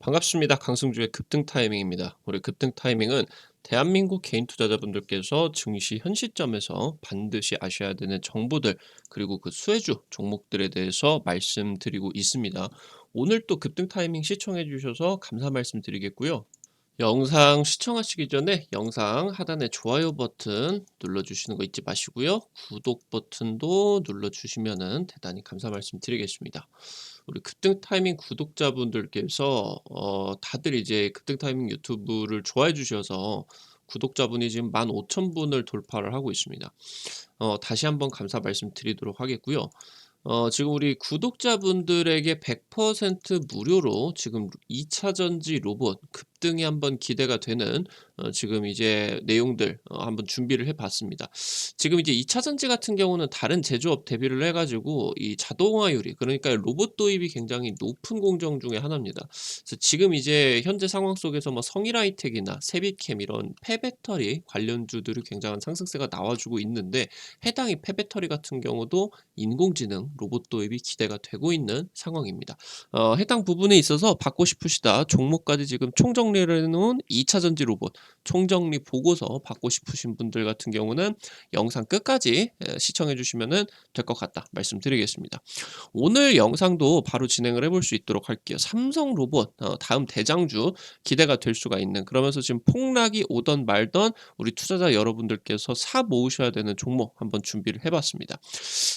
반갑습니다. 강승주의 급등 타이밍입니다. 우리 급등 타이밍은 대한민국 개인 투자자분들께서 증시 현 시점에서 반드시 아셔야 되는 정보들, 그리고 그 수혜주 종목들에 대해서 말씀드리고 있습니다. 오늘 또 급등 타이밍 시청해 주셔서 감사 말씀드리겠고요. 영상 시청하시기 전에 영상 하단에 좋아요 버튼 눌러주시는 거 잊지 마시고요. 구독 버튼도 눌러주시면 대단히 감사 말씀드리겠습니다. 우리 급등 타이밍 구독자분들께서 다들 이제 급등 타이밍 유튜브를 좋아해 주셔서 구독자분이 지금 15,000분을 돌파를 하고 있습니다. 다시 한번 감사 말씀드리도록 하겠고요. 지금 우리 구독자분들에게 100% 무료로 지금 2차 전지 로봇 급등이 한번 기대가 되는 지금 이제 내용들 한번 준비를 해 봤습니다. 지금 이제 2차 전지 같은 경우는 다른 제조업 대비를 해 가지고 이 자동화율이, 그러니까 로봇 도입이 굉장히 높은 공정 중에 하나입니다. 그래서 지금 이제 현재 상황 속에서 뭐 성일하이텍이나 세비캠 이런 폐배터리 관련주들이 굉장한 상승세가 나와주고 있는데, 해당이 폐배터리 같은 경우도 인공지능 로봇 도입이 기대가 되고 있는 상황입니다. 해당 부분에 있어서 받고 싶으시다 종목까지 지금 총정리를 해놓은 2차 전지 로봇 총정리 보고서 받고 싶으신 분들 같은 경우는 영상 끝까지 시청해 주시면 될 것 같다 말씀드리겠습니다. 오늘 영상도 바로 진행을 해볼 수 있도록 할게요. 삼성 로봇 다음 대장주 기대가 될 수가 있는, 그러면서 지금 폭락이 오던 말던 우리 투자자 여러분들께서 사 모으셔야 되는 종목 한번 준비를 해봤습니다.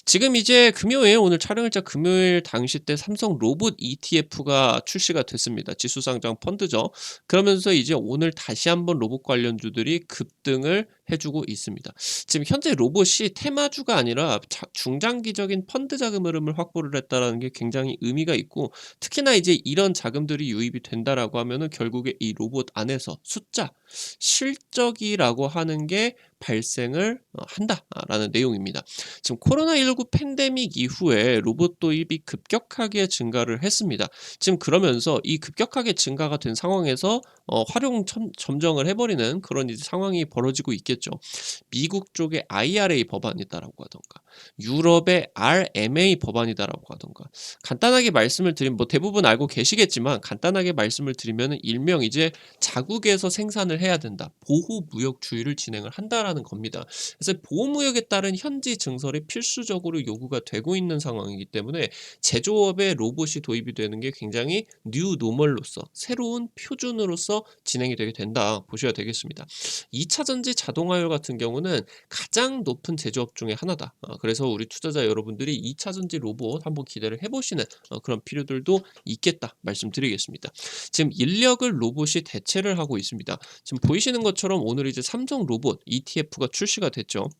지금 이제 금요일, 오늘 촬영일자 금요일 당시 때 삼성 로봇 ETF가 출시가 됐습니다. 지수상장 펀드죠. 그러면서 이제 오늘 다시 한번 로봇 관련주들이 급등을 해주고 있습니다. 지금 현재 로봇이 테마주가 아니라 중장기적인 펀드 자금 흐름을 확보를 했다라는 게 굉장히 의미가 있고, 특히나 이제 이런 자금들이 유입이 된다라고 하면은 결국에 이 로봇 안에서 숫자, 실적이라고 하는 게 발생을 한다라는 내용입니다. 지금 코로나19 팬데믹 이후에 로봇 도입이 급격하게 증가를 했습니다. 지금 그러면서 이 급격하게 증가가 된 상황에서 활용 점정을 해버리는 그런 이제 상황이 벌어지고 있겠죠. 미국 쪽에 IRA 법안이다라고 하던가, 유럽의 RMA 법안이다라고 하던가, 간단하게 말씀을 드리면, 뭐 대부분 알고 계시겠지만 간단하게 말씀을 드리면 일명 이제 자국에서 생산을 해야 된다, 보호무역주의를 진행을 한다라는 겁니다. 그래서 보호무역에 따른 현지 증설이 필수적으로 요구가 되고 있는 상황이기 때문에 제조업에 로봇이 도입이 되는 게 굉장히 뉴 노멀로서, 새로운 표준으로서 진행이 되게 된다 보셔야 되겠습니다. 2차 전지 자동화율 같은 경우는 가장 높은 제조업 중에 하나다. 그래서 우리 투자자 여러분들이 2차 전지 로봇 한번 기대를 해보시는 그런 필요들도 있겠다 말씀드리겠습니다. 지금 인력을 로봇이 대체를 하고 있습니다. 지금 보이시는 것처럼 오늘 이제 삼성 로봇 ETF가 출시가 됐죠.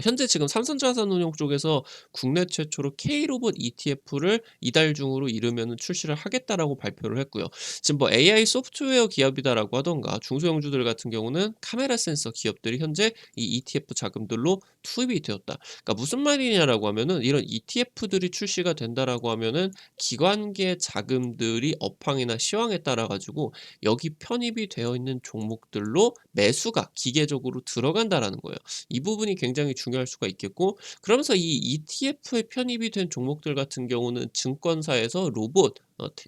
현재 지금 삼성자산운용 쪽에서 국내 최초로 K로봇 ETF를 이달 중으로 이르면 출시를 하겠다라고 발표를 했고요. 지금 뭐 AI 소프트웨어 기업이다라고 하던가, 중소형주들 같은 경우는 카메라 센서 기업들이 현재 이 ETF 자금들로 투입이 되었다. 그러니까 무슨 말이냐라고 하면은, 이런 ETF들이 출시가 된다라고 하면은 기관계 자금들이 업황이나 시황에 따라 가지고 여기 편입이 되어 있는 종목들로 매수가 기계적으로 들어간다라는 거예요. 이 부분이 굉장히 중요할 수가 있겠고, 그러면서 이 ETF에 편입이 된 종목들 같은 경우는 증권사에서 로봇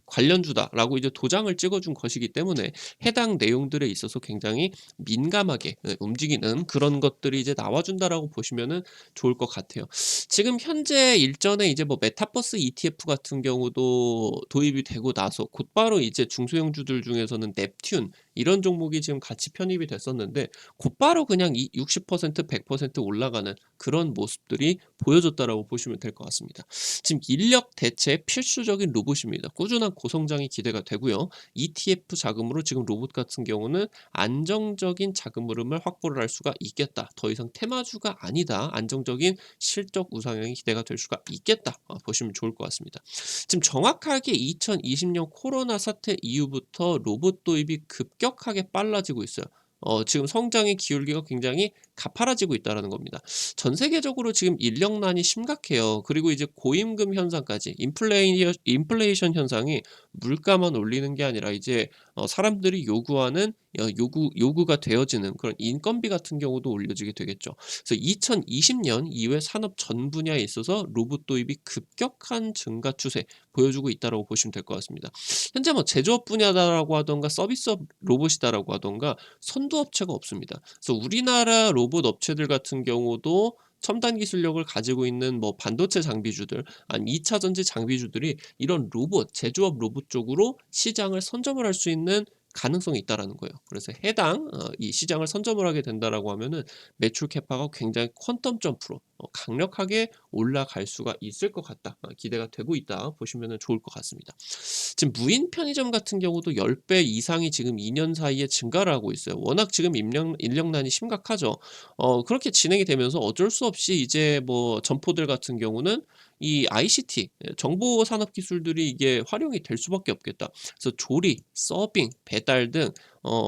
관련주다라고 이제 도장을 찍어준 것이기 때문에 해당 내용들에 있어서 굉장히 민감하게 움직이는 그런 것들이 이제 나와준다라고 보시면은 좋을 것 같아요. 지금 현재 일전에 이제 뭐 메타버스 ETF 같은 경우도 도입이 되고 나서 곧바로 이제 중소형주들 중에서는 넵튠 이런 종목이 지금 같이 편입이 됐었는데, 곧바로 그냥 이 60% 100% 올라가는 그런 모습들이 보여줬다라고 보시면 될 것 같습니다. 지금 인력 대체 필수적인 로봇입니다. 꾸준한 고성장이 기대가 되고요. ETF 자금으로 지금 로봇 같은 경우는 안정적인 자금 흐름을 확보를 할 수가 있겠다. 더 이상 테마주가 아니다. 안정적인 실적 우상향이 기대가 될 수가 있겠다. 보시면 좋을 것 같습니다. 지금 정확하게 2020년 코로나 사태 이후부터 로봇 도입이 급격하게 빨라지고 있어요. 지금 성장의 기울기가 굉장히 가파라지고 있다는 겁니다. 전 세계적으로 지금 인력난이 심각해요. 그리고 이제 고임금 현상까지, 인플레이션 현상이 물가만 올리는 게 아니라 이제 사람들이 요구하는 요구가 되어지는 그런 인건비 같은 경우도 올려지게 되겠죠. 그래서 2020년 이후에 산업 전 분야에 있어서 로봇 도입이 급격한 증가 추세 보여주고 있다라고 보시면 될 것 같습니다. 현재 뭐 제조업 분야다라고 하던가 서비스업 로봇이다라고 하던가 선도 업체가 없습니다. 그래서 우리나라 로봇 업체들 같은 경우도 첨단 기술력을 가지고 있는 뭐 반도체 장비주들 아니면 2차 전지 장비주들이 이런 로봇, 제조업 로봇 쪽으로 시장을 선점을 할 수 있는 가능성이 있다라는 거예요. 그래서 해당 이 시장을 선점을 하게 된다라고 하면은 매출 캐파가 굉장히 퀀텀 점프로 강력하게 올라갈 수가 있을 것 같다. 기대가 되고 있다 보시면은 좋을 것 같습니다. 지금 무인 편의점 같은 경우도 10배 이상이 지금 2년 사이에 증가를 하고 있어요. 워낙 지금 인력난이 심각하죠. 그렇게 진행이 되면서 어쩔 수 없이 이제 뭐 점포들 같은 경우는 이 ICT 정보 산업 기술들이 이게 활용이 될 수밖에 없겠다. 그래서 조리, 서빙, 배달 등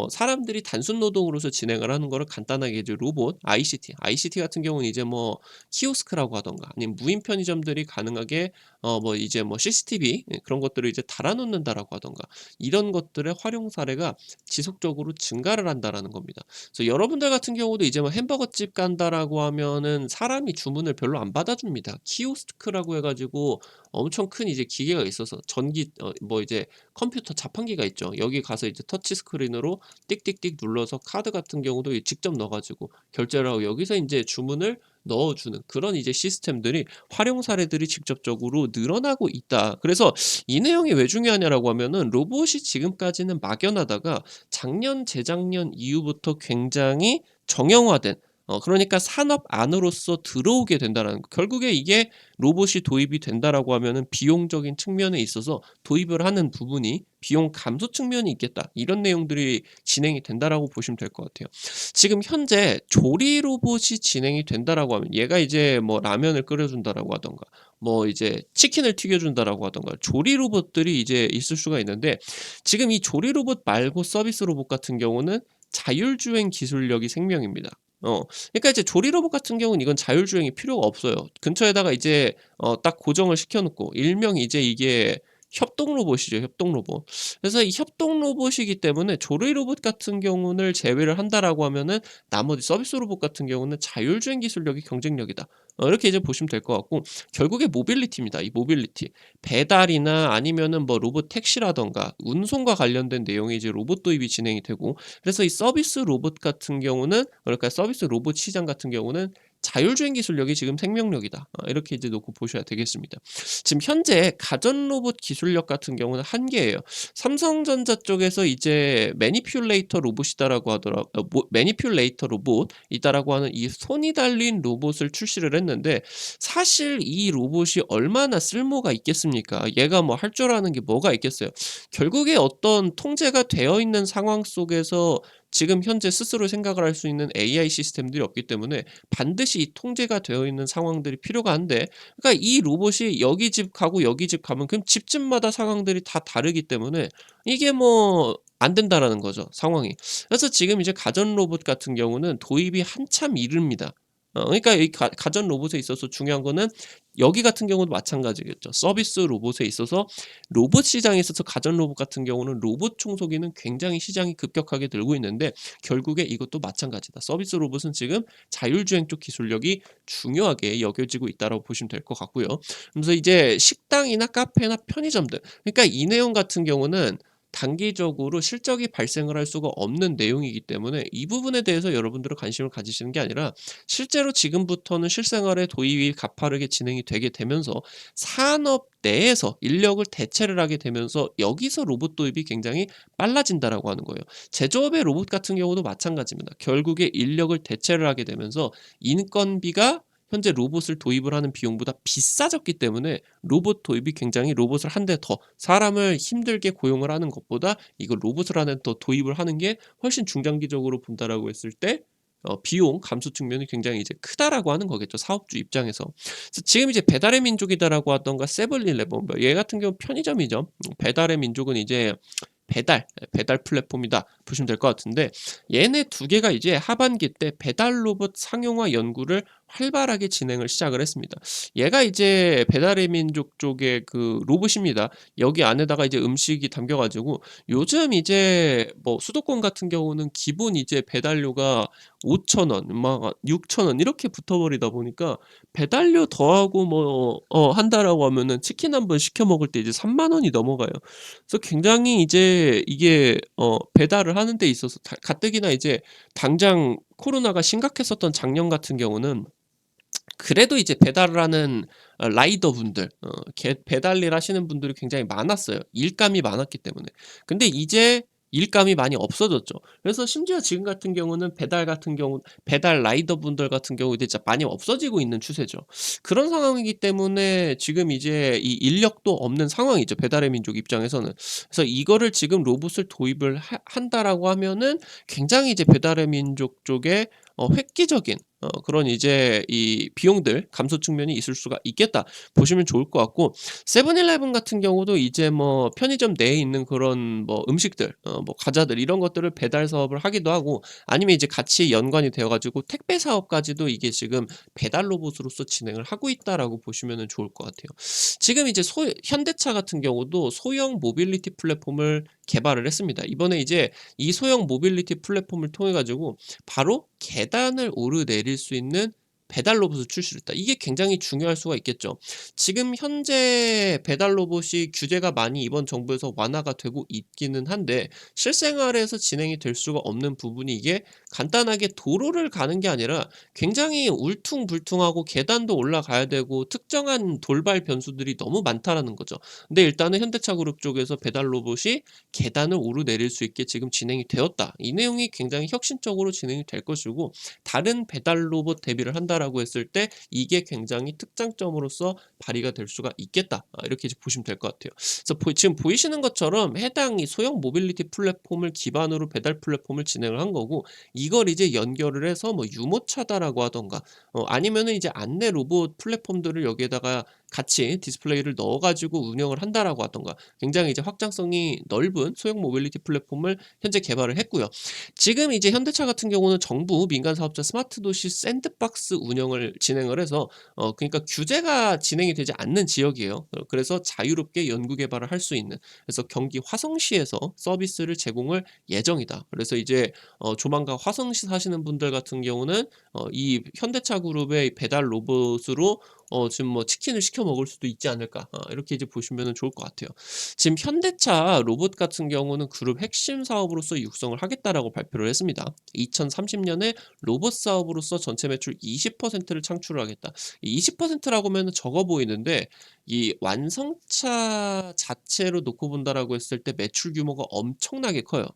사람들이 단순 노동으로서 진행을 하는 거를 간단하게 이제 로봇, ICT 같은 경우는 이제 뭐 키오스크라고 하던가 아니면 무인 편의점들이 가능하게 뭐 이제 뭐 CCTV 그런 것들을 이제 달아 놓는다라고 하던가 이런 것들의 활용 사례가 지속적으로 증가를 한다라는 겁니다. 그래서 여러분들 같은 경우도 이제 뭐 햄버거집 간다라고 하면은 사람이 주문을 별로 안 받아줍니다. 키오스크라고 해 가지고 엄청 큰 이제 기계가 있어서 전기 뭐 이제 컴퓨터 자판기가 있죠. 여기 가서 이제 터치 스크린으로 띡띡띡 눌러서 카드 같은 경우도 직접 넣어 가지고 결제를 하고 여기서 인제 주문을 넣어주는 그런 이제 시스템들이 활용 사례들이 직접적으로 늘어나고 있다. 그래서 이 내용이 왜 중요하냐라고 하면은 로봇이 지금까지는 막연하다가 작년, 재작년 이후부터 굉장히 정형화된 그러니까 산업 안으로서 들어오게 된다라는 거. 결국에 이게 로봇이 도입이 된다라고 하면은 비용적인 측면에 있어서 도입을 하는 부분이 비용 감소 측면이 있겠다. 이런 내용들이 진행이 된다라고 보시면 될 것 같아요. 지금 현재 조리 로봇이 진행이 된다라고 하면 얘가 이제 뭐 라면을 끓여 준다라고 하던가 뭐 이제 치킨을 튀겨 준다라고 하던가 조리 로봇들이 이제 있을 수가 있는데 지금 이 조리 로봇 말고 서비스 로봇 같은 경우는 자율주행 기술력이 생명입니다. 그러니까 이제 조리 로봇 같은 경우는 이건 자율주행이 필요가 없어요. 근처에다가 이제 딱 고정을 시켜 놓고 일명 이제 이게 협동 로봇이죠, 협동 로봇. 그래서 이 협동 로봇이기 때문에 조리 로봇 같은 경우를 제외를 한다라고 하면은 나머지 서비스 로봇 같은 경우는 자율주행 기술력이 경쟁력이다. 이렇게 이제 보시면 될 것 같고 결국에 모빌리티입니다. 이 모빌리티. 배달이나 아니면은 뭐 로봇 택시라든가 운송과 관련된 내용이 이제 로봇 도입이 진행이 되고 그래서 이 서비스 로봇 같은 경우는 그러니까 서비스 로봇 시장 같은 경우는 자율주행 기술력이 지금 생명력이다. 이렇게 이제 놓고 보셔야 되겠습니다. 지금 현재 가전 로봇 기술력 같은 경우는 한계예요. 삼성전자 쪽에서 이제 매니퓰레이터 로봇이다라고 하더라 매니퓰레이터 로봇이다라고 하는 이 손이 달린 로봇을 출시를 했는데 사실 이 로봇이 얼마나 쓸모가 있겠습니까? 얘가 뭐 할 줄 아는 게 뭐가 있겠어요? 결국에 어떤 통제가 되어 있는 상황 속에서 지금 현재 스스로 생각을 할 수 있는 AI 시스템들이 없기 때문에 반드시 이 통제가 되어 있는 상황들이 필요가 한데 그러니까 이 로봇이 여기 집 가고 여기 집 가면 그럼 집집마다 상황들이 다 다르기 때문에 이게 뭐 안 된다라는 거죠, 상황이. 그래서 지금 이제 가전 로봇 같은 경우는 도입이 한참 이릅니다. 그러니까 이 가전 로봇에 있어서 중요한 거는 여기 같은 경우도 마찬가지겠죠. 서비스 로봇에 있어서 로봇 시장에 있어서 가전 로봇 같은 경우는 로봇 청소기는 굉장히 시장이 급격하게 늘고 있는데 결국에 이것도 마찬가지다. 서비스 로봇은 지금 자율주행 쪽 기술력이 중요하게 여겨지고 있다라고 보시면 될 것 같고요. 그래서 이제 식당이나 카페나 편의점들 그러니까 이 내용 같은 경우는 단기적으로 실적이 발생을 할 수가 없는 내용이기 때문에 이 부분에 대해서 여러분들은 관심을 가지시는 게 아니라 실제로 지금부터는 실생활에 도입이 가파르게 진행이 되게 되면서 산업 내에서 인력을 대체를 하게 되면서 여기서 로봇 도입이 굉장히 빨라진다라고 하는 거예요. 제조업의 로봇 같은 경우도 마찬가지입니다. 결국에 인력을 대체를 하게 되면서 인건비가 현재 로봇을 도입을 하는 비용보다 비싸졌기 때문에 로봇 도입이 굉장히 로봇을 한 대 더 사람을 힘들게 고용을 하는 것보다 이거 로봇을 하나 더 도입을 하는 게 훨씬 중장기적으로 본다라고 했을 때 비용 감소 측면이 굉장히 이제 크다라고 하는 거겠죠, 사업주 입장에서. 그래서 지금 이제 배달의 민족이다라고 하던가 세븐일레븐 얘 같은 경우 편의점이죠. 배달의 민족은 이제 배달 플랫폼이다 보시면 될 것 같은데 얘네 두 개가 이제 하반기 때 배달 로봇 상용화 연구를 활발하게 진행을 시작을 했습니다. 얘가 이제 배달의 민족 쪽의 그 로봇입니다. 여기 안에다가 이제 음식이 담겨 가지고 요즘 이제 뭐 수도권 같은 경우는 기본 이제 배달료가 5,000원 막 6,000원 이렇게 붙어 버리다 보니까 배달료 더하고 뭐 한다라고 하면은 치킨 한 번 시켜 먹을 때 이제 30,000원이 넘어가요. 그래서 굉장히 이제 이게 배달을 하는 데 있어서 가뜩이나 이제 당장 코로나가 심각했었던 작년 같은 경우는 그래도 이제 배달을 하는 라이더분들 개 배달 일 하시는 분들이 굉장히 많았어요. 일감이 많았기 때문에. 근데 이제 일감이 많이 없어졌죠. 그래서 심지어 지금 같은 경우는 배달 같은 경우 배달 라이더분들 같은 경우 이제 진짜 많이 없어지고 있는 추세죠. 그런 상황이기 때문에 지금 이제 이 인력도 없는 상황이죠, 배달의 민족 입장에서는. 그래서 이거를 지금 로봇을 도입을 한다라고 하면은 굉장히 이제 배달의 민족 쪽에 획기적인 그런 이제 이 비용들 감소 측면이 있을 수가 있겠다 보시면 좋을 것 같고, 세븐일레븐 같은 경우도 이제 뭐 편의점 내에 있는 그런 뭐 음식들 뭐 과자들 이런 것들을 배달 사업을 하기도 하고, 아니면 이제 같이 연관이 되어 가지고 택배 사업까지도 이게 지금 배달 로봇으로서 진행을 하고 있다라고 보시면은 좋을 것 같아요. 지금 이제 현대차 같은 경우도 소형 모빌리티 플랫폼을 개발을 했습니다. 이번에 이제 이 소형 모빌리티 플랫폼을 통해 가지고 바로 계단을 오르내릴 수 있는 배달 로봇을 출시를 했다. 이게 굉장히 중요할 수가 있겠죠. 지금 현재 배달 로봇이 규제가 많이 이번 정부에서 완화가 되고 있기는 한데 실생활에서 진행이 될 수가 없는 부분이, 이게 간단하게 도로를 가는 게 아니라 굉장히 울퉁불퉁하고 계단도 올라가야 되고 특정한 돌발 변수들이 너무 많다라는 거죠. 근데 일단은 현대차 그룹 쪽에서 배달 로봇이 계단을 오르내릴 수 있게 지금 진행이 되었다. 이 내용이 굉장히 혁신적으로 진행이 될 것이고, 다른 배달 로봇 대비를 한다라고 했을 때 이게 굉장히 특장점으로서 발휘가 될 수가 있겠다. 이렇게 이제 보시면 될 것 같아요. 그래서 지금 보이시는 것처럼 해당 이 소형 모빌리티 플랫폼을 기반으로 배달 플랫폼을 진행을 한 거고, 이걸 이제 연결을 해서 뭐 유모차다라고 하던가 아니면은 이제 안내 로봇 플랫폼들을 여기에다가 같이 디스플레이를 넣어 가지고 운영을 한다라고 하던가, 굉장히 이제 확장성이 넓은 소형 모빌리티 플랫폼을 현재 개발을 했고요. 지금 이제 현대차 같은 경우는 정부 민간 사업자 스마트 도시 샌드박스 운영을 진행을 해서 그러니까 규제가 진행이 되지 않는 지역이에요. 그래서 자유롭게 연구 개발을 할 수 있는, 그래서 경기 화성시에서 서비스를 제공을 예정이다. 그래서 이제 조만간 화성시 사시는 분들 같은 경우는 이 현대차 그룹의 배달 로봇으로 지금 뭐 치킨을 시켜 먹을 수도 있지 않을까. 이렇게 이제 보시면은 좋을 것 같아요. 지금 현대차 로봇 같은 경우는 그룹 핵심 사업으로서 육성을 하겠다라고 발표를 했습니다. 2030년에 로봇 사업으로서 전체 매출 20%를 창출을 하겠다. 이 20%라고 하면은 적어 보이는데 이 완성차 자체로 놓고 본다라고 했을 때 매출 규모가 엄청나게 커요.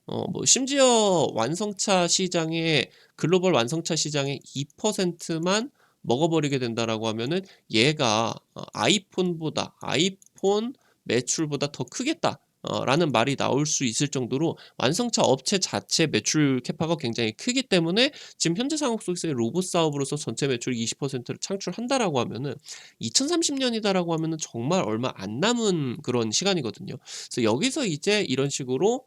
뭐 심지어 완성차 시장의 글로벌 완성차 시장의 2%만 먹어버리게 된다라고 하면은 얘가 아이폰보다 아이폰 매출보다 더 크겠다. 라는 말이 나올 수 있을 정도로 완성차 업체 자체 매출 캐파가 굉장히 크기 때문에 지금 현재 상황 속에서의 로봇 사업으로서 전체 매출 20%를 창출한다라고 하면은 2030년이다라고 하면은 정말 얼마 안 남은 그런 시간이거든요. 그래서 여기서 이제 이런 식으로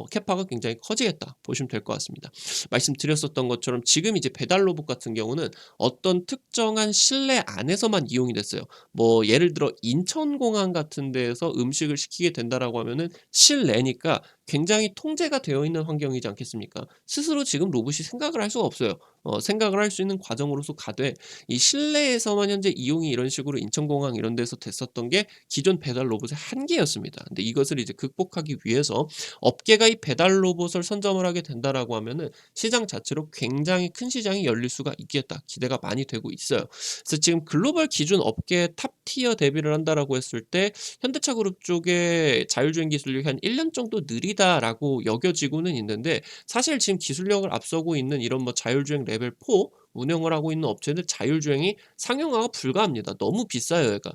캐파가 굉장히 커지겠다 보시면 될 것 같습니다. 말씀드렸었던 것처럼 지금 이제 배달 로봇 같은 경우는 어떤 특정한 실내 안에서만 이용이 됐어요. 뭐 예를 들어 인천공항 같은 데에서 음식을 시키게 된다라고 하면은 실내니까 굉장히 통제가 되어 있는 환경이지 않겠습니까? 스스로 지금 로봇이 생각을 할 수가 없어요. 생각을 할 수 있는 과정으로서 가되 이 실내에서만 현재 이용이 이런 식으로 인천공항 이런 데서 됐었던 게 기존 배달 로봇의 한계였습니다. 근데 이것을 이제 극복하기 위해서 업계가 이 배달 로봇을 선점을 하게 된다라고 하면은 시장 자체로 굉장히 큰 시장이 열릴 수가 있겠다. 기대가 많이 되고 있어요. 그래서 지금 글로벌 기준 업계 탑 티어 대비를 한다라고 했을 때 현대차 그룹 쪽의 자율주행 기술력이 한 1년 정도 느리다라고 여겨지고는 있는데, 사실 지금 기술력을 앞서고 있는 이런 뭐 자율주행 레벨 4 운영을 하고 있는 업체들 자율주행이 상용화가 불가합니다. 너무 비싸요, 얘가.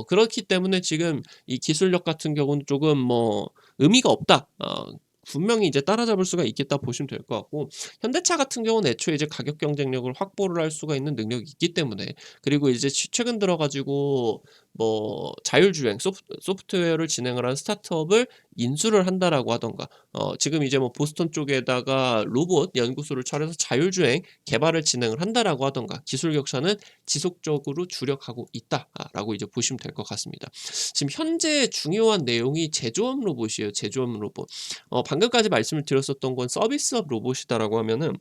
그렇기 때문에 지금 이 기술력 같은 경우는 조금 뭐 의미가 없다. 분명히 이제 따라잡을 수가 있겠다 보시면 될 것 같고, 현대차 같은 경우는 애초에 이제 가격 경쟁력을 확보를 할 수가 있는 능력이 있기 때문에, 그리고 이제 최근 들어 가지고 뭐 자율주행 소프트웨어를 진행을 한 스타트업을 인수를 한다라고 하던가, 지금 이제 뭐 보스턴 쪽에다가 로봇 연구소를 차려서 자율주행 개발을 진행을 한다라고 하던가, 기술 격차는 지속적으로 줄여가고 있다라고 이제 보시면 될 것 같습니다. 지금 현재 중요한 내용이 제조업 로봇이에요. 제조업 로봇. 방금까지 말씀을 드렸었던 건 서비스업 로봇이다라고 하면은,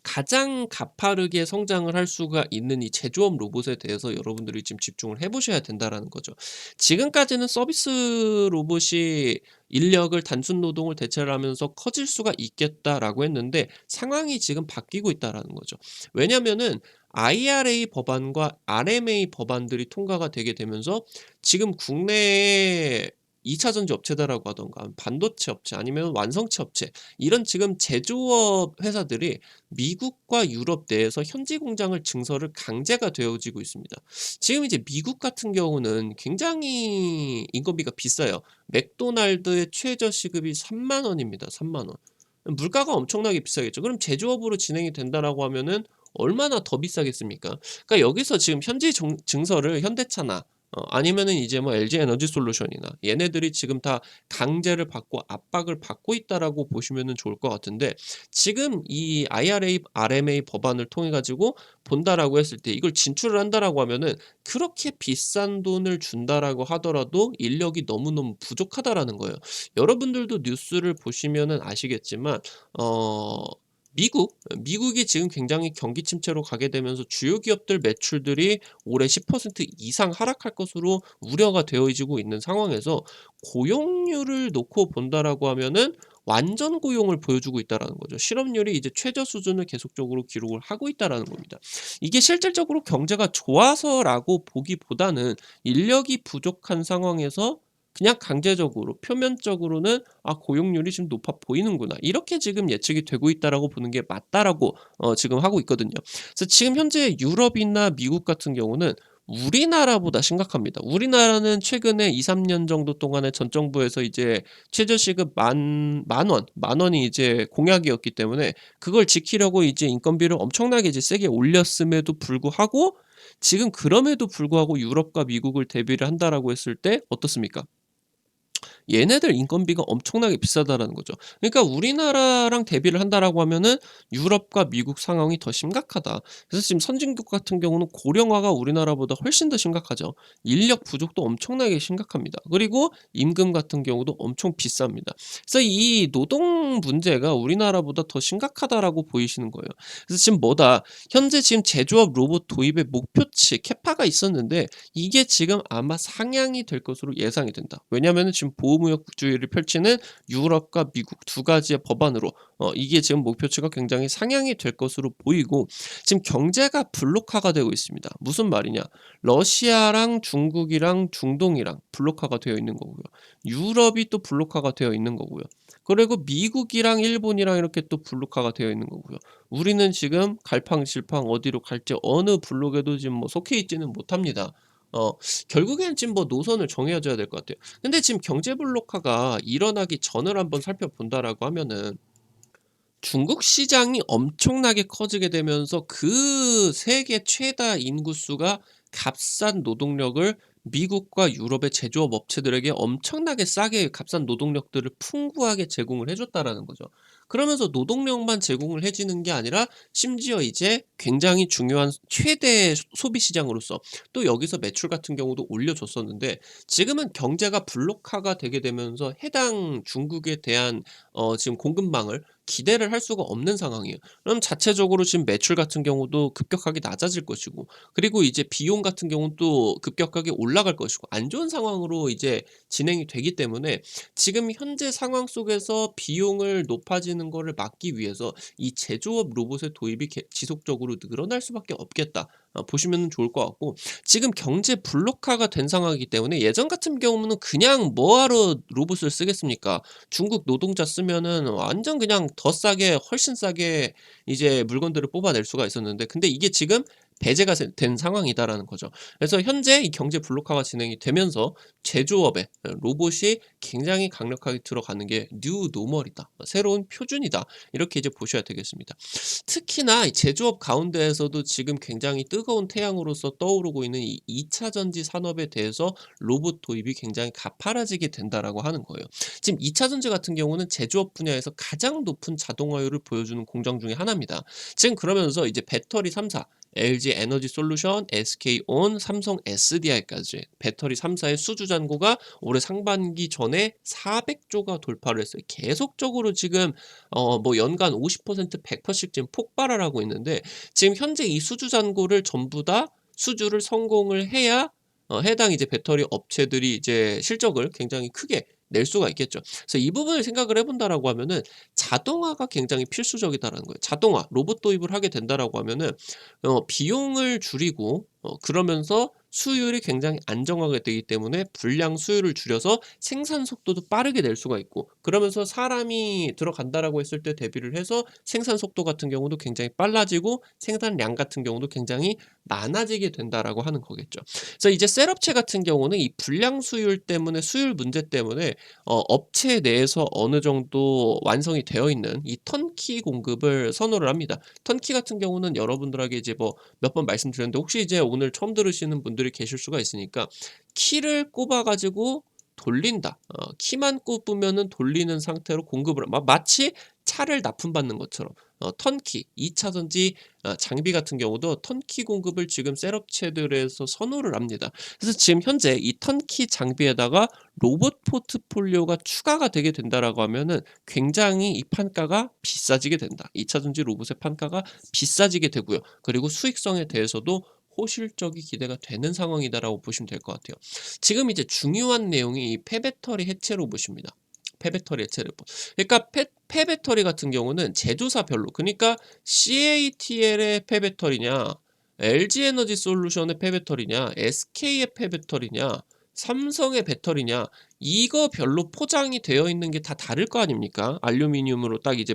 가장 가파르게 성장을 할 수가 있는 이 제조업 로봇에 대해서 여러분들이 지금 집중을 해 보셔야 된다라는 거죠. 지금까지는 서비스 로봇이 인력을 단순 노동을 대체를 하면서 커질 수가 있겠다라고 했는데, 상황이 지금 바뀌고 있다라는 거죠. 왜냐면은 IRA 법안과 RMA 법안들이 통과가 되게 되면서, 지금 국내에 2 차 전지 업체다라고 하던가 반도체 업체 아니면 완성체 업체, 이런 지금 제조업 회사들이 미국과 유럽 내에서 현지 공장을 증설을 강제가 되어지고 있습니다. 지금 이제 미국 같은 경우는 굉장히 인건비가 비싸요. 맥도날드의 최저 시급이 3만 원입니다. 3만 원. 물가가 엄청나게 비싸겠죠. 그럼 제조업으로 진행이 된다라고 하면은 얼마나 더 비싸겠습니까? 그러니까 여기서 지금 현지 증설을 현대차나 아니면은 이제 뭐 LG 에너지 솔루션이나 얘네들이 지금 다 강제를 받고 압박을 받고 있다라고 보시면은 좋을 것 같은데, 지금 이 IRA, RMA 법안을 통해 가지고 본다라고 했을 때, 이걸 진출을 한다라고 하면은 그렇게 비싼 돈을 준다라고 하더라도 인력이 너무너무 부족하다라는 거예요. 여러분들도 뉴스를 보시면은 아시겠지만, 어 미국이 지금 굉장히 경기 침체로 가게 되면서 주요 기업들 매출들이 올해 10% 이상 하락할 것으로 우려가 되어지고 있는 상황에서, 고용률을 놓고 본다라고 하면은 완전 고용을 보여주고 있다라는 거죠. 실업률이 이제 최저 수준을 계속적으로 기록을 하고 있다라는 겁니다. 이게 실질적으로 경제가 좋아서라고 보기보다는, 인력이 부족한 상황에서 그냥 강제적으로 표면적으로는 '아 고용률이 좀 높아 보이는구나.' 이렇게 지금 예측이 되고 있다라고 보는 게 맞다라고 지금 하고 있거든요. 그래서 지금 현재 유럽이나 미국 같은 경우는 우리나라보다 심각합니다. 우리나라는 최근에 2-3년 정도 동안에 전 정부에서 이제 최저시급 만 원이 이제 공약이었기 때문에, 그걸 지키려고 이제 인건비를 엄청나게 이제 세게 올렸음에도 불구하고, 지금 그럼에도 불구하고 유럽과 미국을 대비를 한다라고 했을 때 어떻습니까? 얘네들 인건비가 엄청나게 비싸다라는 거죠. 그러니까 우리나라랑 대비를 한다라고 하면은 유럽과 미국 상황이 더 심각하다. 그래서 지금 선진국 같은 경우는 고령화가 우리나라보다 훨씬 더 심각하죠. 인력 부족도 엄청나게 심각합니다. 그리고 임금 같은 경우도 엄청 비쌉니다. 그래서 이 노동 문제가 우리나라보다 더 심각하다라고 보이시는 거예요. 그래서 지금 뭐다, 현재 지금 제조업 로봇 도입의 목표치 캐파가 있었는데, 이게 지금 아마 상향이 될 것으로 예상이 된다. 왜냐하면은 지금 보호무역주의를 펼치는 유럽과 미국 두 가지의 법안으로 이게 지금 목표치가 굉장히 상향이 될 것으로 보이고, 지금 경제가 블록화가 되고 있습니다. 무슨 말이냐? 러시아랑 중국이랑 중동이랑 블록화가 되어 있는 거고요. 유럽이 또 블록화가 되어 있는 거고요. 그리고 미국이랑 일본이랑 이렇게 또 블록화가 되어 있는 거고요. 우리는 지금 갈팡질팡 어디로 갈지 어느 블록에도 지금 뭐 속해 있지는 못합니다. 어 결국에는 지금 뭐 노선을 정해 줘야 될 것 같아요. 근데 지금 경제 블록화가 일어나기 전을 한번 살펴본다라고 하면은, 중국 시장이 엄청나게 커지게 되면서 그 세계 최다 인구수가 값싼 노동력을 미국과 유럽의 제조업 업체들에게 엄청나게 싸게 값싼 노동력들을 풍부하게 제공을 해 줬다라는 거죠. 그러면서 노동력만 제공을 해 주는 게 아니라, 심지어 이제 굉장히 중요한 최대 소비 시장으로서 또 여기서 매출 같은 경우도 올려 줬었는데, 지금은 경제가 블록화가 되게 되면서 해당 중국에 대한 지금 공급망을 기대를 할 수가 없는 상황이에요. 그럼 자체적으로 지금 매출 같은 경우도 급격하게 낮아질 것이고, 그리고 이제 비용 같은 경우는 또 급격하게 올라갈 것이고, 안 좋은 상황으로 이제 진행이 되기 때문에, 지금 현재 상황 속에서 비용을 높아지는 거를 막기 위해서 이 제조업 로봇의 도입이 지속적으로 늘어날 수밖에 없겠다. 보시면 좋을 것 같고, 지금 경제 블록화가 된 상황이기 때문에, 예전 같은 경우는 그냥 뭐하러 로봇을 쓰겠습니까? 중국 노동자 쓰면은 완전 그냥 더 싸게 훨씬 싸게 이제 물건들을 뽑아낼 수가 있었는데, 근데 이게 지금 배제가 된 상황이다라는 거죠. 그래서 현재 이 경제 블록화가 진행이 되면서 제조업에 로봇이 굉장히 강력하게 들어가는 게 뉴 노멀이다. 새로운 표준이다. 이렇게 이제 보셔야 되겠습니다. 특히나 이 제조업 가운데에서도 지금 굉장히 뜨거운 태양으로서 떠오르고 있는 이 2차 전지 산업에 대해서 로봇 도입이 굉장히 가파라지게 된다라고 하는 거예요. 지금 2차 전지 같은 경우는 제조업 분야에서 가장 높은 자동화율을 보여주는 공장 중에 하나입니다. 지금 그러면서 이제 배터리 3사 LG 에너지 솔루션, SK온, 삼성 SDI까지 배터리 3사의 수주 잔고가 올해 상반기 전에 400조가 돌파를 했어요. 계속적으로 지금 뭐 연간 50% 100%씩 지금 폭발을 하고 있는데 지금 현재 이 수주 잔고를 전부 다 수주를 성공을 해야 해당 이제 배터리 업체들이 이제 실적을 굉장히 크게 낼 수가 있겠죠. 그래서 이 부분을 생각을 해 본다라고 하면은 자동화가 굉장히 필수적이다라는 거예요. 자동화, 로봇 도입을 하게 된다라고 하면은 비용을 줄이고 그러면서 수율이 굉장히 안정화가 되기 때문에 분량 수율을 줄여서 생산 속도도 빠르게 낼 수가 있고 그러면서 사람이 들어간다라고 했을 때 대비를 해서 생산 속도 같은 경우도 굉장히 빨라지고 생산량 같은 경우도 굉장히 많아지게 된다라고 하는 거겠죠. 그래서 이제 셀업체 같은 경우는 이 분량 수율 때문에 수율 문제 때문에 업체 내에서 어느 정도 완성이 되어 있는 이 턴키 공급을 선호를 합니다. 턴키 같은 경우는 여러분들에게 이제 뭐 몇 번 말씀드렸는데 혹시 이제 오늘 처음 들으시는 분들이 계실 수가 있으니까 키를 꼽아 가지고 돌린다. 키만 꼽으면은 돌리는 상태로 공급을 마치 차를 납품받는 것처럼 턴키 2차 전지 장비 같은 경우도 턴키 공급을 지금 셋업체들에서 선호를 합니다. 그래서 지금 현재 이 턴키 장비에다가 로봇 포트폴리오가 추가가 되게 된다라고 하면은 굉장히 이 판가가 비싸지게 된다. 2차 전지 로봇의 판가가 비싸지게 되고요. 그리고 수익성에 대해서도 호실적이 기대가 되는 상황이다라고 보시면 될 것 같아요. 지금 이제 중요한 내용이 이 폐배터리 해체 로봇입니다. 폐배터리 해체 로봇. 그러니까 폐배터리 같은 경우는 제조사별로 그러니까 CATL의 폐배터리냐 LG에너지 솔루션의 폐배터리냐 SK의 폐배터리냐 삼성의 배터리냐 이거 별로 포장이 되어 있는 게 다 다를 거 아닙니까? 알루미늄으로 딱 이제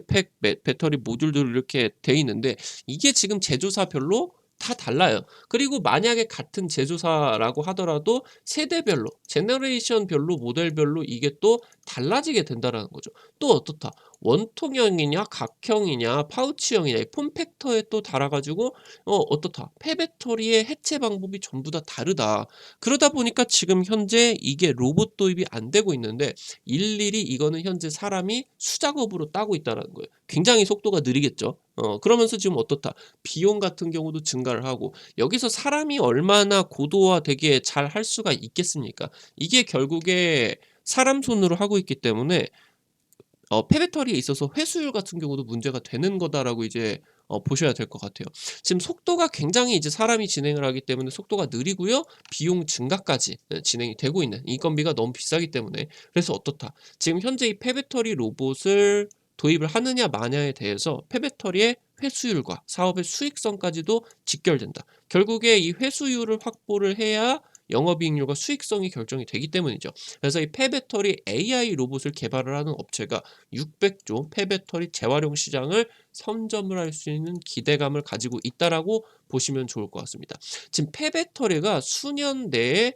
배터리 모듈들 이렇게 돼 있는데 이게 지금 제조사별로 다 달라요. 그리고 만약에 같은 제조사라고 하더라도 세대별로, 제너레이션별로, 모델별로 이게 또 달라지게 된다라는 거죠. 또 어떻다? 원통형이냐, 각형이냐, 파우치형이냐, 이 폼팩터에 또 달아가지고 어떻다? 폐배터리의 해체 방법이 전부 다 다르다. 그러다 보니까 지금 현재 이게 로봇 도입이 안 되고 있는데 일일이 이거는 현재 사람이 수작업으로 따고 있다라는 거예요. 굉장히 속도가 느리겠죠. 그러면서 지금 어떻다? 비용 같은 경우도 증가를 하고 여기서 사람이 얼마나 고도화되게 잘 할 수가 있겠습니까? 이게 결국에 사람 손으로 하고 있기 때문에 폐배터리에 있어서 회수율 같은 경우도 문제가 되는 거다라고 이제 보셔야 될 것 같아요. 지금 속도가 굉장히 이제 사람이 진행을 하기 때문에 속도가 느리고요. 비용 증가까지 진행이 되고 있는 인건비가 너무 비싸기 때문에 그래서 어떻다? 지금 현재 이 폐배터리 로봇을 도입을 하느냐 마냐에 대해서 폐배터리의 회수율과 사업의 수익성까지도 직결된다. 결국에 이 회수율을 확보를 해야 영업이익률과 수익성이 결정이 되기 때문이죠. 그래서 이 폐배터리 AI 로봇을 개발을 하는 업체가 600조 폐배터리 재활용 시장을 선점을 할 수 있는 기대감을 가지고 있다라고 보시면 좋을 것 같습니다. 지금 폐배터리가 수년 내에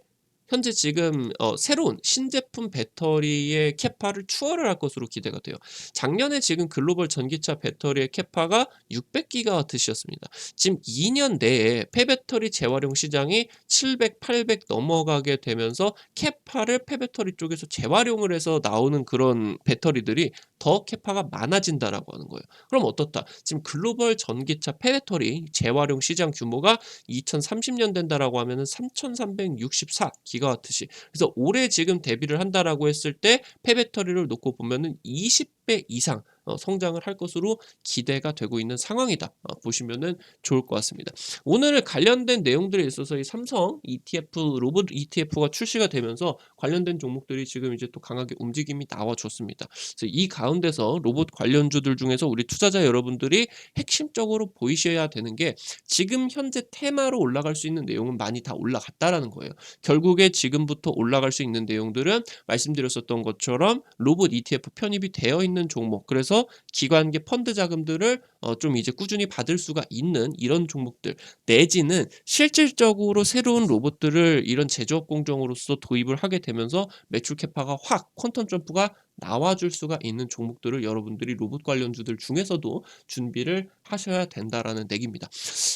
현재 지금 새로운 신제품 배터리의 캐파를 추월을 할 것으로 기대가 돼요. 작년에 지금 글로벌 전기차 배터리의 캐파가 600기가와트시였습니다. 지금 2년 내에 폐배터리 재활용 시장이 700, 800 넘어가게 되면서 캐파를 폐배터리 쪽에서 재활용을 해서 나오는 그런 배터리들이 더 캐파가 많아진다라고 하는 거예요. 그럼 어떻다? 지금 글로벌 전기차 폐배터리 재활용 시장 규모가 2030년 된다라고 하면은 3,364 기가와트시. 그래서 올해 지금 대비를 한다라고 했을 때 폐배터리를 놓고 보면은 20배 이상 성장을 할 것으로 기대가 되고 있는 상황이다. 보시면은 좋을 것 같습니다. 오늘 관련된 내용들에 있어서 이 삼성 ETF 로봇 ETF가 출시가 되면서 관련된 종목들이 지금 이제 또 강하게 움직임이 나와줬습니다. 그래서 이 가운데서 로봇 관련주들 중에서 우리 투자자 여러분들이 핵심적으로 보이셔야 되는 게 지금 현재 테마로 올라갈 수 있는 내용은 많이 다 올라갔다라는 거예요. 결국에 지금부터 올라갈 수 있는 내용들은 말씀드렸었던 것처럼 로봇 ETF 편입이 되어 있는 종목. 그래서 통해서 기관계 펀드 자금들을 좀 이제 꾸준히 받을 수가 있는 이런 종목들, 내지는 실질적으로 새로운 로봇들을 이런 제조업 공정으로서 도입을 하게 되면서 매출 캐파가 확 퀀텀 점프가 나와줄 수가 있는 종목들을 여러분들이 로봇 관련주들 중에서도 준비를 하셔야 된다라는 얘기입니다.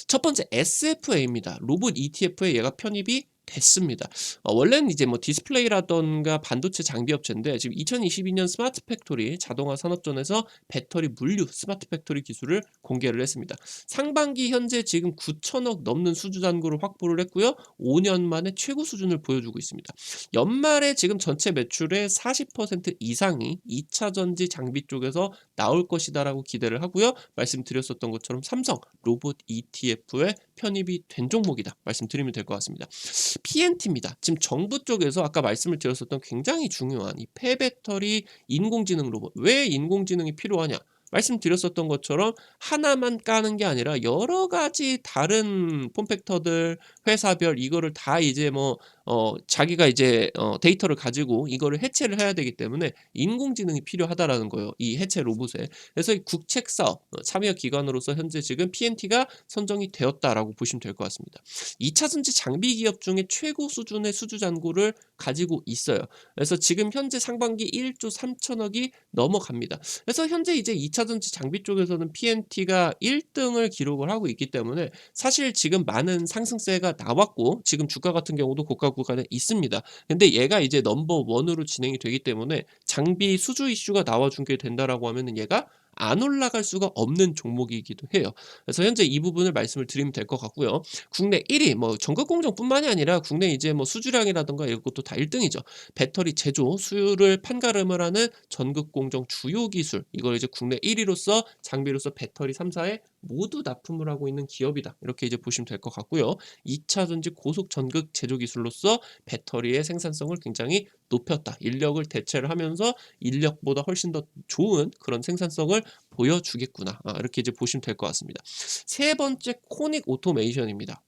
첫 번째 SFA입니다. 로봇 ETF에 얘가 편입이 됐습니다. 원래는 이제 뭐 디스플레이라던가 반도체 장비 업체인데 지금 2022년 스마트 팩토리 자동화 산업전에서 배터리 물류 스마트 팩토리 기술을 공개를 했습니다. 상반기 현재 지금 9천억 넘는 수주 잔고를 확보를 했고요. 5년 만에 최고 수준을 보여주고 있습니다. 연말에 지금 전체 매출의 40% 이상이 2차 전지 장비 쪽에서 나올 것이다라고 기대를 하고요. 말씀드렸었던 것처럼 삼성 로봇 ETF에 편입이 된 종목이다 말씀드리면 될 것 같습니다. PNT입니다. 지금 정부 쪽에서 아까 말씀을 드렸었던 굉장히 중요한 이 폐배터리 인공지능 로봇, 왜 인공지능이 필요하냐, 말씀드렸었던 것처럼 하나만 까는 게 아니라 여러 가지 다른 폼팩터들 회사별 이거를 다 이제 뭐 자기가 이제 데이터를 가지고 이거를 해체를 해야 되기 때문에 인공지능이 필요하다라는 거예요. 이 해체 로봇에. 그래서 이 국책 사업 참여 기관으로서 현재 지금 PNT가 선정이 되었다라고 보시면 될 것 같습니다. 2차 전지 장비 기업 중에 최고 수준의 수주 잔고를 가지고 있어요. 그래서 지금 현재 상반기 1조 3천억이 넘어갑니다. 그래서 현재 이제 2차 전지 장비 쪽에서는 PNT가 1등을 기록을 하고 있기 때문에 사실 지금 많은 상승세가 나왔고 지금 주가 같은 경우도 고가 구간에 있습니다. 근데 얘가 이제 넘버 원으로 진행이 되기 때문에 장비 수주 이슈가 나와주게 된다라고 하면은 얘가 안 올라갈 수가 없는 종목이기도 해요. 그래서 현재 이 부분을 말씀을 드리면 될 것 같고요. 국내 1위 뭐 전국 공정뿐만이 아니라 국내 이제 뭐 수주량이라던가 이런 것도 다 1등이죠. 배터리 제조 수율을 판가름을 하는 전국 공정 주요 기술, 이걸 이제 국내 1위로서 장비로서 배터리 3사에 모두 납품을 하고 있는 기업이다. 이렇게 이제 보시면 될 것 같고요. 2차 전지 고속 전극 제조 기술로서 배터리의 생산성을 굉장히 높였다. 인력을 대체를 하면서 인력보다 훨씬 더 좋은 그런 생산성을 보여주겠구나. 이렇게 이제 보시면 될 것 같습니다. 세 번째 코닉 오토메이션입니다.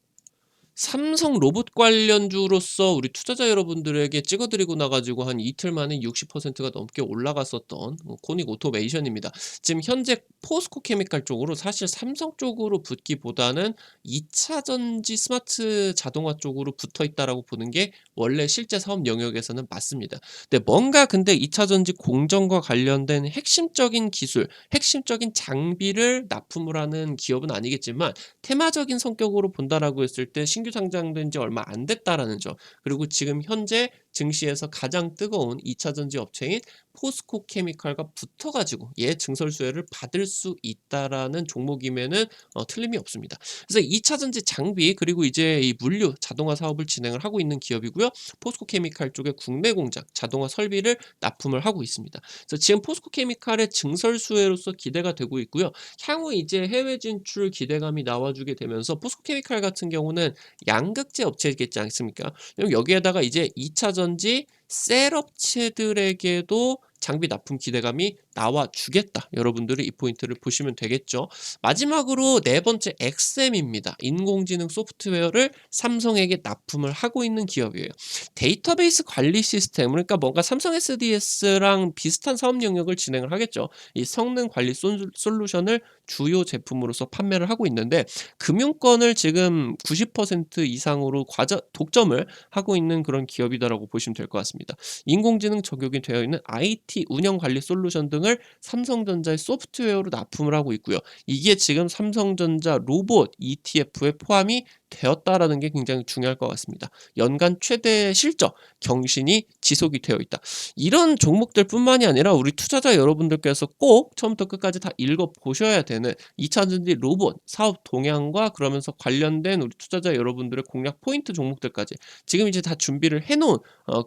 삼성 로봇 관련주로서 우리 투자자 여러분들에게 찍어드리고 나가지고 한 이틀 만에 60%가 넘게 올라갔었던 코닉 오토메이션입니다. 지금 현재 포스코 케미칼 쪽으로 사실 삼성 쪽으로 붙기보다는 2차 전지 스마트 자동화 쪽으로 붙어 있다라고 보는 게 원래 실제 사업 영역에서는 맞습니다. 근데 2차 전지 공정과 관련된 핵심적인 기술, 핵심적인 장비를 납품을 하는 기업은 아니겠지만 테마적인 성격으로 본다라고 했을 때 신규 상장된 지 얼마 안 됐다라는 점, 그리고 지금 현재 증시에서 가장 뜨거운 2차 전지 업체인 포스코 케미칼과 붙어가지고 얘 증설수혜를 받을 수 있다라는 종목이면은 틀림이 없습니다. 그래서 2차 전지 장비 그리고 이제 이 물류 자동화 사업을 진행을 하고 있는 기업이고요. 포스코 케미칼 쪽에 국내 공장 자동화 설비를 납품을 하고 있습니다. 그래서 지금 포스코 케미칼의 증설수혜로서 기대가 되고 있고요. 향후 이제 해외 진출 기대감이 나와주게 되면서 포스코 케미칼 같은 경우는 양극재 업체겠지 않습니까? 그럼 여기에다가 이제 2차 전지 셀 업체들에게도 장비 납품 기대감이 나와주겠다. 여러분들이 이 포인트를 보시면 되겠죠. 마지막으로 네 번째 엑셈입니다. 인공지능 소프트웨어를 삼성에게 납품을 하고 있는 기업이에요. 데이터베이스 관리 시스템, 그러니까 뭔가 삼성 SDS랑 비슷한 사업 영역을 진행을 하겠죠. 이 성능 관리 솔루션을 주요 제품으로서 판매를 하고 있는데 금융권을 지금 90% 이상으로 독점을 하고 있는 그런 기업이다라고 보시면 될 것 같습니다. 인공지능 적용이 되어 있는 IT 운영 관리 솔루션 등을 삼성전자의 소프트웨어로 납품을 하고 있고요. 이게 지금 삼성전자 로봇 ETF에 포함이 되었다라는 게 굉장히 중요할 것 같습니다. 연간 최대 실적 경신이 지속이 되어 있다. 이런 종목들 뿐만이 아니라 우리 투자자 여러분들께서 꼭 처음부터 끝까지 다 읽어보셔야 되는 2차전지 로봇 사업 동향과 그러면서 관련된 우리 투자자 여러분들의 공략 포인트 종목들까지 지금 이제 다 준비를 해놓은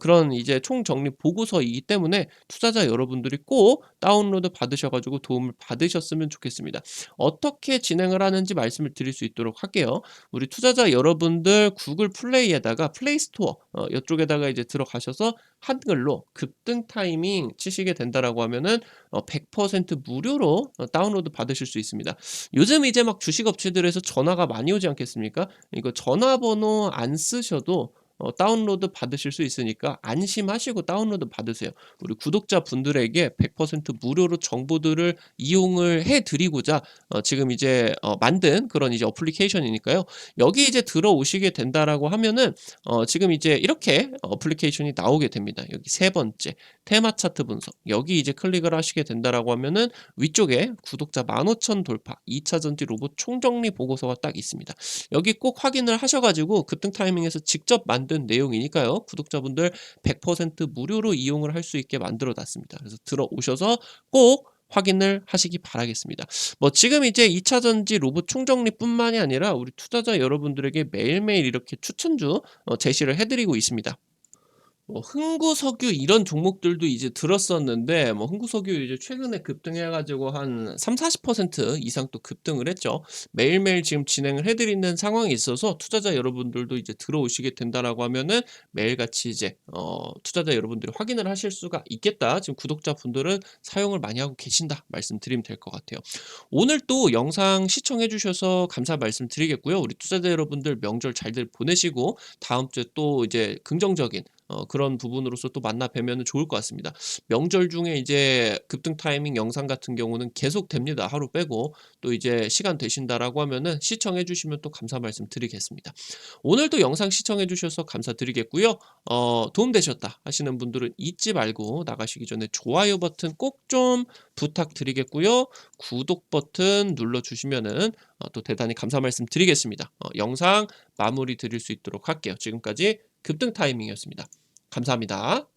그런 이제 총정리 보고서이기 때문에 투자자 여러분들이 꼭 다운로드 받으셔가지고 도움을 받으셨으면 좋겠습니다. 어떻게 진행을 하는지 말씀을 드릴 수 있도록 할게요. 우리 투자자 여러분들 구글 플레이에다가 플레이스토어 이쪽에다가 이제 들어가셔서 한글로 급등 타이밍 치시게 된다라고 하면은 100% 무료로 다운로드 받으실 수 있습니다. 요즘 이제 막 주식 업체들에서 전화가 많이 오지 않겠습니까? 이거 전화번호 안 쓰셔도 다운로드 받으실 수 있으니까 안심하시고 다운로드 받으세요. 우리 구독자분들에게 100% 무료로 정보들을 이용을 해 드리고자 지금 이제 만든 그런 이제 어플리케이션이니까요. 여기 이제 들어오시게 된다라고 하면은 지금 이제 이렇게 어플리케이션이 나오게 됩니다. 여기 세 번째 테마 차트 분석, 여기 이제 클릭을 하시게 된다라고 하면은 위쪽에 구독자 15,000 돌파 2차 전지 로봇 총정리 보고서가 딱 있습니다. 여기 꼭 확인을 하셔 가지고 급등 타이밍에서 직접 만든 내용이니까요. 구독자분들 100% 무료로 이용을 할 수 있게 만들어 놨습니다. 그래서 들어오셔서 꼭 확인을 하시기 바라겠습니다. 뭐 지금 이제 2차 전지 로봇 총정리뿐만이 아니라 우리 투자자 여러분들에게 매일매일 이렇게 추천주 제시를 해 드리고 있습니다. 뭐 흥구석유 이런 종목들도 이제 들었었는데 뭐 흥구석유 이제 최근에 급등해 가지고 한 30-40% 이상 또 급등을 했죠. 매일매일 지금 진행을 해 드리는 상황이 있어서 투자자 여러분들도 이제 들어오시게 된다라고 하면은 매일같이 이제 투자자 여러분들이 확인을 하실 수가 있겠다. 지금 구독자분들은 사용을 많이 하고 계신다 말씀드리면 될 것 같아요. 오늘 또 영상 시청해 주셔서 감사 말씀드리겠고요. 우리 투자자 여러분들 명절 잘들 보내시고 다음 주에 또 이제 긍정적인 그런 부분으로서 또 만나 뵈면은 좋을 것 같습니다. 명절 중에 이제 급등 타이밍 영상 같은 경우는 계속 됩니다. 하루 빼고 또 이제 시간 되신다라고 하면은 시청해 주시면 또 감사 말씀 드리겠습니다. 오늘도 영상 시청해 주셔서 감사드리겠고요. 도움되셨다 하시는 분들은 잊지 말고 나가시기 전에 좋아요 버튼 꼭 좀 부탁드리겠고요. 구독 버튼 눌러 주시면은 또 대단히 감사 말씀 드리겠습니다. 영상 마무리 드릴 수 있도록 할게요. 지금까지 급등 타이밍이었습니다. 감사합니다.